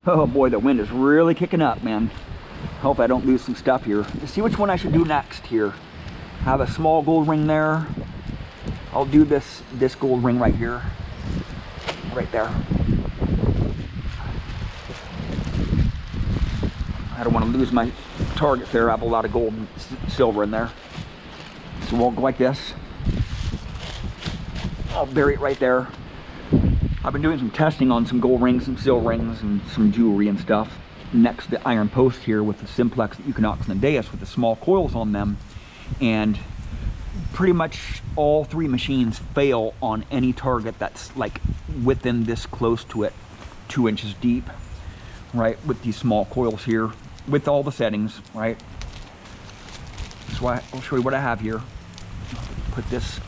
Oh boy, the wind is really kicking up, man. Hope I don't lose some stuff here. Let's see which one I should do next here. Have a small gold ring there. I'll do this gold ring right here. Right there. I don't want to lose my target there. I have a lot of gold and silver in there. So we'll go like this. I'll bury it right there. I've been doing some testing on some gold rings, some silver rings, and some jewelry and stuff. Next to the iron post here with the Simplex, the Equinox, and the Deus with the small coils on them. And pretty much all three machines fail on any target that's like within this close to it, 2 inches deep, right? With these small coils here, with all the settings, right? That's why I'll show you what I have here. Put this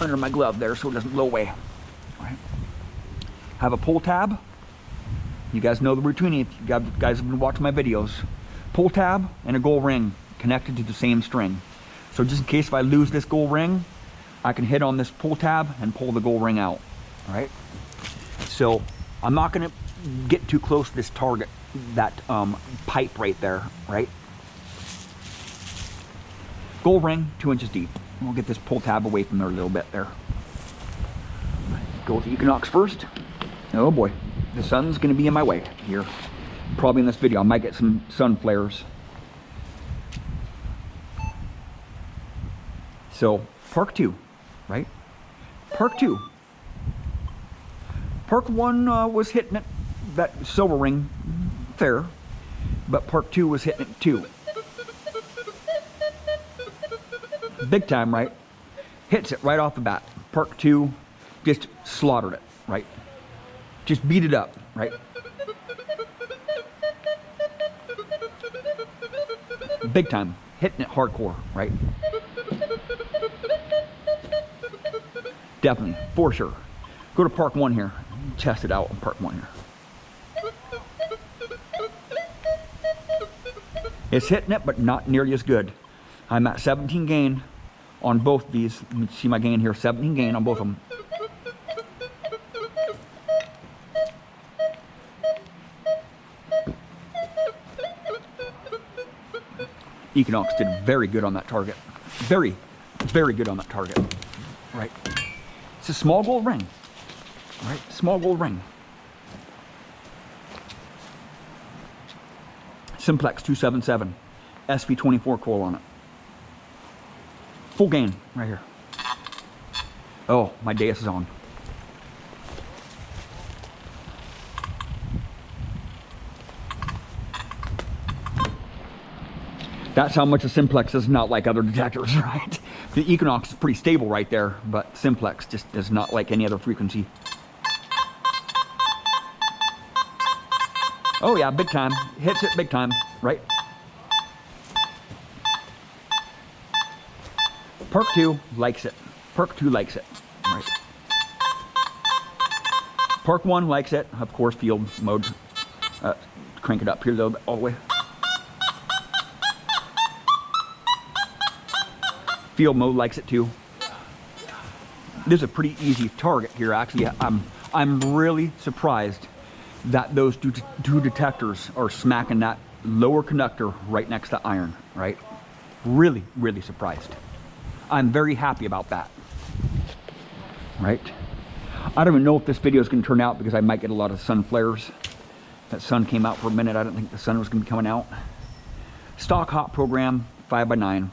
under my glove there so it doesn't blow away, right? Have a pull tab. You guys know the routine if you guys have been watching my videos. Pull tab and a gold ring connected to the same string. So just in case if I lose this gold ring, I can hit on this pull tab and pull the gold ring out, all right? So I'm not gonna get too close to this target, that pipe right there, right? Gold ring, 2 inches deep. We'll get this pull tab away from there a little bit there. Go with the Equinox first. Oh boy, the sun's gonna be in my way here. Probably in this video, I might get some sun flares. So, Park 2, right? Park 2. Park 1 was hitting it, that silver ring, fair. But Park 2 was hitting it too. Big time, right? Hits it right off the bat. Park 2 just slaughtered it, right? Just beat it up, right? Big time, hitting it hardcore, right? Definitely, for sure. Go to Park 1 here, test it out on Park 1 here. It's hitting it, but not nearly as good. I'm at 17 gain on both these. Let me see my gain here, 17 gain on both of them. Equinox did very good on that target. Very, very good on that target. Right. It's a small gold ring. Right? Small gold ring. Simplex 277. SV24 coil on it. Full gain right here. Oh, my Deus is on. That's how much a Simplex is not like other detectors, right? The Equinox is pretty stable right there, but Simplex just is not like any other frequency. Oh yeah, big time. Hits it big time, right? Park 2 likes it. Park 2 likes it, right? Park 1 likes it, of course, field mode. Crank it up here a little bit, all the way. Field mode likes it too. This is a pretty easy target here, actually. I'm really surprised that those two detectors are smacking that lower conductor right next to iron, right? Really, really surprised. I'm very happy about that, right? I don't even know if this video is going to turn out because I might get a lot of sun flares. That sun came out for a minute. I didn't think the sun was going to be coming out. Stock hot program, 5x9.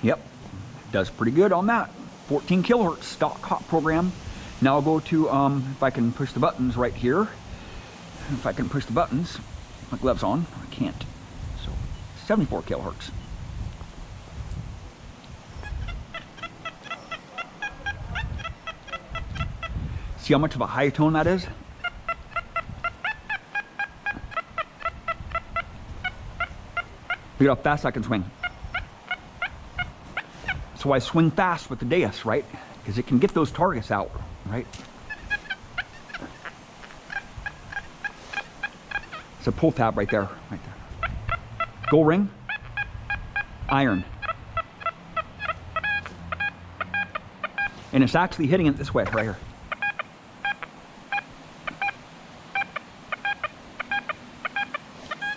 Yep, does pretty good on that. 14 kilohertz stock hot program. Now I'll go to, if I can push the buttons right here. If I can push the buttons, my glove's on, I can't. So 74 kilohertz. See how much of a high tone that is? Look at how fast I can swing. So I swing fast with the Deus, right? Because it can get those targets out, right? It's a pull tab right there, right there. Gold ring, iron. And it's actually hitting it this way, right here.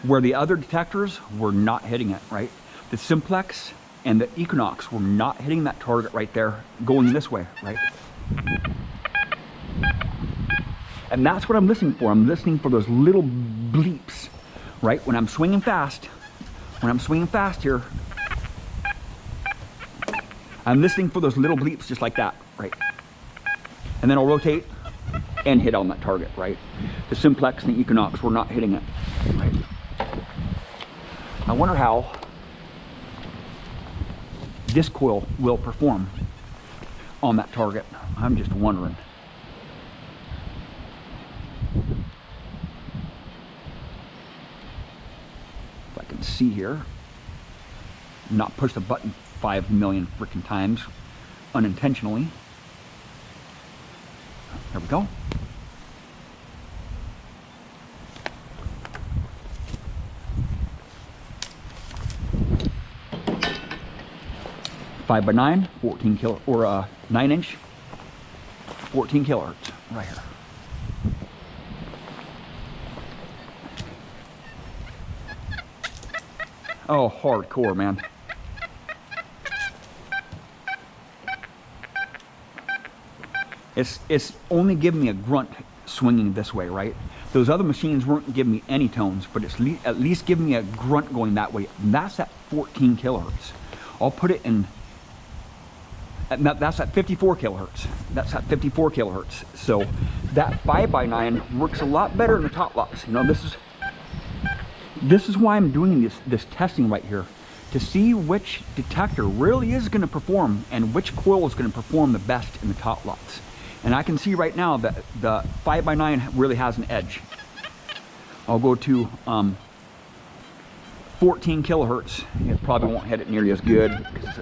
Where the other detectors were not hitting it, right? The Simplex and the Equinox were not hitting that target right there, going this way, right? And that's what I'm listening for. I'm listening for those little bleeps, right? When I'm swinging fast here, I'm listening for those little bleeps just like that, right? And then I'll rotate and hit on that target, right? The Simplex and the Equinox were not hitting it, right? I wonder how this coil will perform on that target. I'm just wondering. If I can see here, not push the button 5 million freaking times unintentionally. There we go. Five by 9, 14 kilo, or 9-inch, 14 kilohertz, right here. Oh, hardcore, man. It's only giving me a grunt swinging this way, right? Those other machines weren't giving me any tones, but it's at least giving me a grunt going that way. And that's at 14 kilohertz. I'll put it in. That's at 54 kilohertz. That's at 54 kilohertz. So that 5x9 works a lot better in the top lots. You know, this is why I'm doing this testing right here, to see which detector really is going to perform and which coil is going to perform the best in the top lots. And I can see right now that the 5x9 really has an edge. I'll go to 14 kilohertz. It probably won't hit it nearly as good because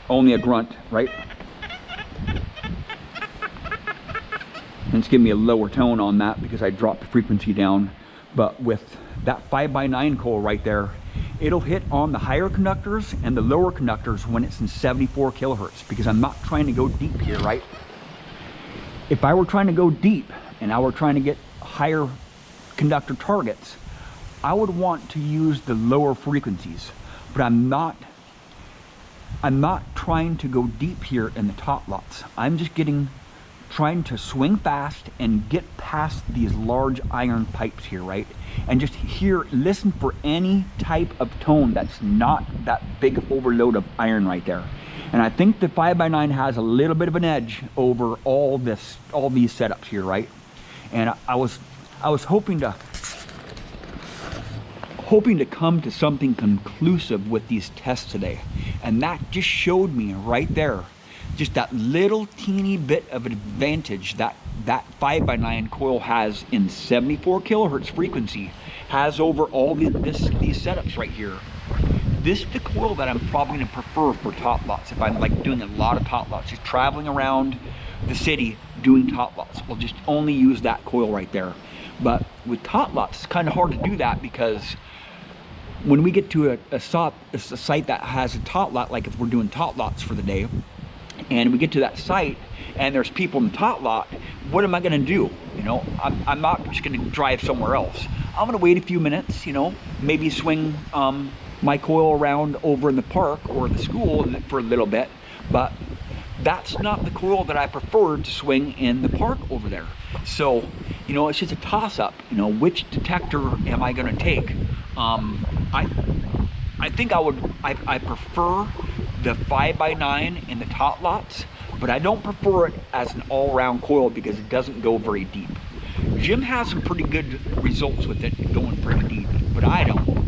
only a grunt, right? And it's giving me a lower tone on that because I dropped the frequency down. But with that 5x9 coil right there, it'll hit on the higher conductors and the lower conductors when it's in 74 kilohertz, because I'm not trying to go deep here, right? If I were trying to go deep and I were trying to get higher conductor targets, I would want to use the lower frequencies, but I'm not trying to go deep here in the top lots. I'm just trying to swing fast and get past these large iron pipes here, right? And just listen for any type of tone that's not that big overload of iron right there. And I think the 5x9 has a little bit of an edge over all these setups here, right? And I was hoping to come to something conclusive with these tests today. And that just showed me right there, just that little teeny bit of an advantage that 5x9 coil has in 74 kilohertz frequency has over all these setups right here. This is the coil that I'm probably going to prefer for top lots. If I'm like doing a lot of top lots, just traveling around the city doing top lots, we'll just only use that coil right there. But with top lots, it's kind of hard to do that, because when we get to a site that has a top lot, like if we're doing top lots for the day, and we get to that site and there's people in the top lot, what am I going to do? You know, I'm not just going to drive somewhere else. I'm going to wait a few minutes, you know, maybe swing my coil around over in the park or the school for a little bit, but that's not the coil that I prefer to swing in the park over there. So, you know, it's just a toss-up. You know, which detector am I going to take? I think I prefer the 5x9 in the top lots, but I don't prefer it as an all-round coil because it doesn't go very deep. Jim has some pretty good results with it going pretty deep, but I don't.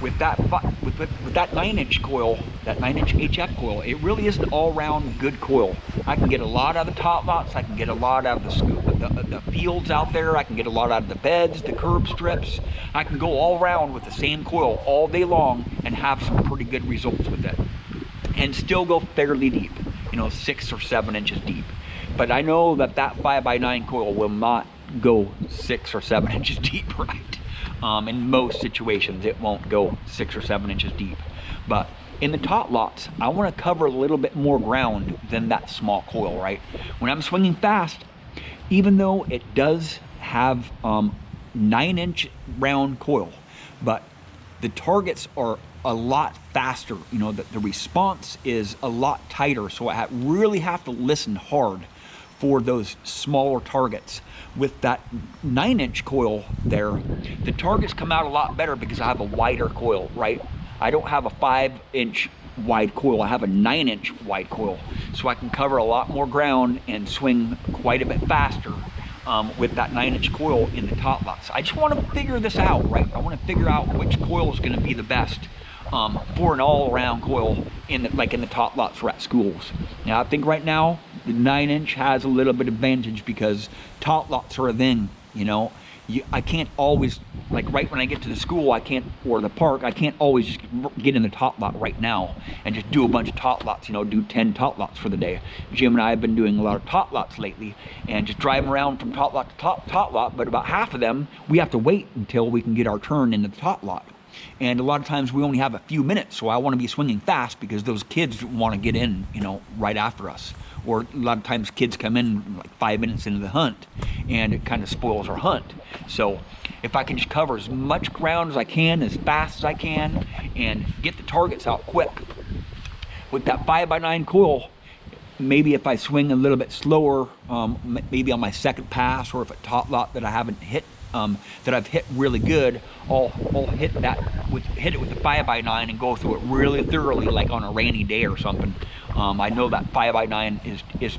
With that 9-inch coil, that 9-inch HF coil, it really is an all-round good coil. I can get a lot out of the top lots. I can get a lot out of the fields out there. I can get a lot out of the beds, the curb strips. I can go all around with the same coil all day long and have some pretty good results with it, and still go fairly deep. You know, 6 or 7 inches deep. But I know that that 5x9 coil will not go 6 or 7 inches deep, right? In most situations, it won't go 6 or 7 inches deep. But in the tot lots, I want to cover a little bit more ground than that small coil, right? When I'm swinging fast, even though it does have 9-inch round coil, but the targets are a lot faster. You know, the response is a lot tighter, so I really have to listen hard for those smaller targets. With that 9-inch coil there, the targets come out a lot better because I have a wider coil, right? I don't have a 5-inch wide coil, I have a 9-inch wide coil, so I can cover a lot more ground and swing quite a bit faster with that 9-inch coil in the tot lots. I just want to figure this out, right? I want to figure out which coil is going to be the best for an all-around coil in the tot lots or at schools. Now I think right now the 9-inch has a little bit of advantage because tot lots are a thing, you know. I can't always, like right when I get to the school, or the park, I can't always just get in the tot lot right now and just do a bunch of tot lots, you know, do 10 tot lots for the day. Jim and I have been doing a lot of tot lots lately and just driving around from tot lot to tot lot, but about half of them, we have to wait until we can get our turn into the tot lot. And a lot of times we only have a few minutes, so I want to be swinging fast because those kids want to get in, you know, right after us. Or a lot of times kids come in like 5 minutes into the hunt and it kind of spoils our hunt. So if I can just cover as much ground as I can, as fast as I can, and get the targets out quick. With that 5x9 coil, maybe if I swing a little bit slower, maybe on my second pass, or if a tot lot that I haven't hit, that I've hit really good, I'll hit it with the 5x9 and go through it really thoroughly, like on a rainy day or something. I know that 5x9 is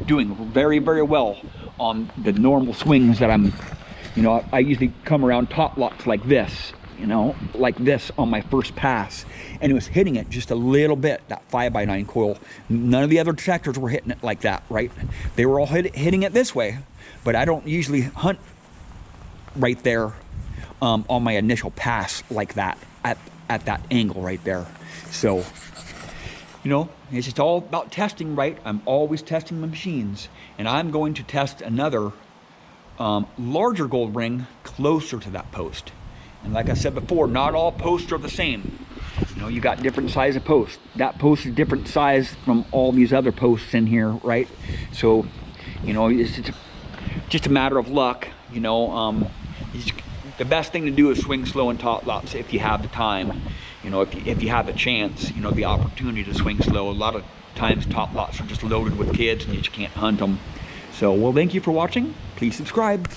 doing very, very well on the normal swings that I'm, you know, I usually come around tot lots like this, you know, like this on my first pass, and it was hitting it just a little bit, that 5x9 coil. None of the other detectors were hitting it like that, right? They were all hitting it this way, but I don't usually hunt right there on my initial pass like that, at that angle right there. So, you know, it's just all about testing, right? I'm always testing my machines, and I'm going to test another larger gold ring closer to that post. And like I said before, not all posts are the same. You know, you got different size of posts. That post is different size from all these other posts in here, right? So, you know, it's just a matter of luck, you know. The best thing to do is swing slow in tot lots if you have the time. You know, if you have the chance, you know, the opportunity to swing slow. A lot of times tot lots are just loaded with kids and you just can't hunt them. So, well, thank you for watching. Please subscribe.